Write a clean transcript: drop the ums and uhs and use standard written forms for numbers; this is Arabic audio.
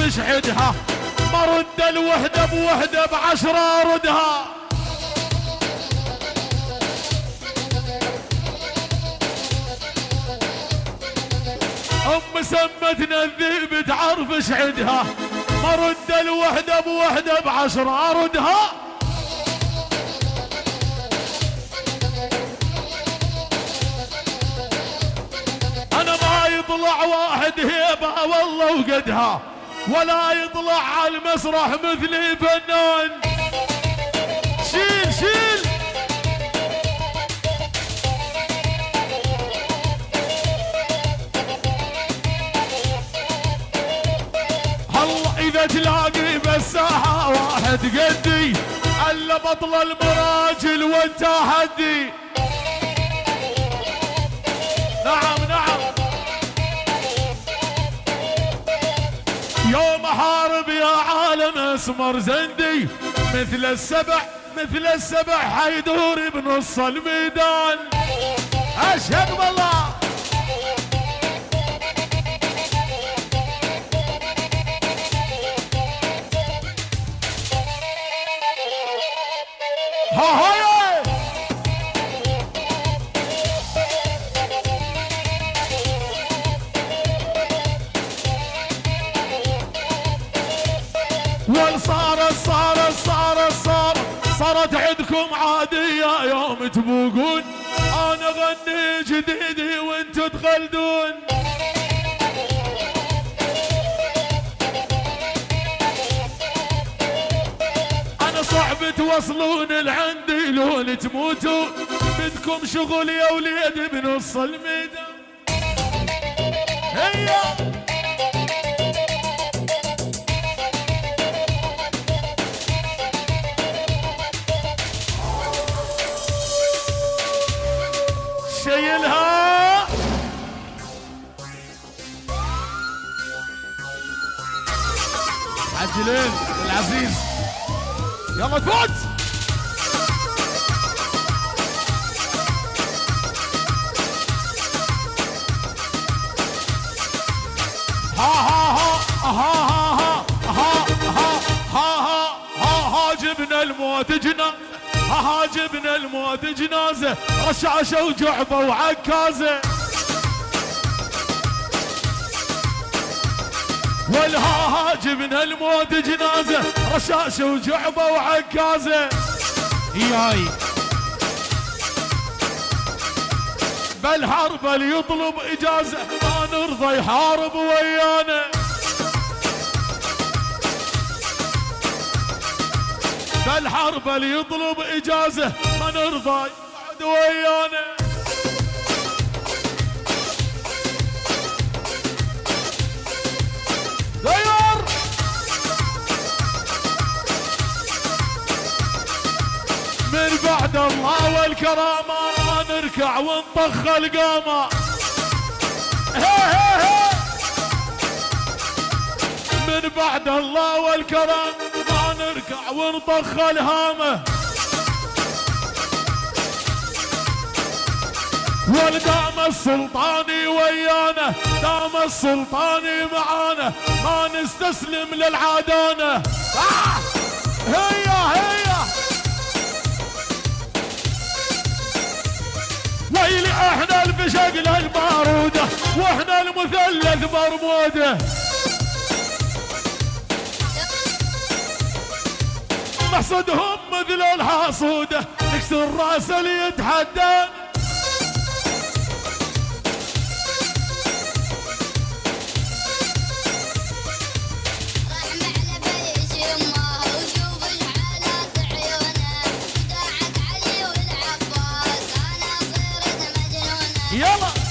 عارف شحدها، مرد الوحدة بوحدة بعشرة اردها. سمتنا الذئب تعرف شحدها، مرد الوحدة بوحدة بعشرة اردها. انا ما يطلع واحد هيبة والله وقدها، ولا يطلع على المسرح مثلي فنان. شيل شيل هلا اذا تلاقي بالساحة واحد قدي، الا بطل المراجل وانت حدي. نعم نعم يوم احارب يا عالم اسمر زندي، مثل السبع حيدور بنص الميدان. اشهد بالله هاي صارت عندكم عادية يوم تبوقون، انا غني جديدي وانتو تخلدون. انا صعب توصلون لعندي لون تموتوا، بدكم شغل يا وليد بنص الميدان. هيا شيلها عجلين العزيز يلا تفوت. ها جبنا الموت جنازة، ها جبنا الموت جنازة، رشاشة وجعبة وعكازة. والها جبنا الموت جنازة، رشاشة وجعبة وعكازة. ياي بالحرب اللي يطلب إجازة ما نرضى يحارب ويانا. بالحرب اللي يطلب إجازة ما نرضى يقعد ويانا. دير من بعد الله والكرامة ما نركع ونطخ القامة. من بعد الله والكرامة ما نركع ونطخ الهامة. والدام السلطاني ويانا، دام السلطاني معانا، ما نستسلم للعادانة. هيا ويلي احنا البشقل البارودة، واحنا المثلث برمودة. محصدهم مثل الحاصودة، نكسر راس اللي يتحدانا. يلا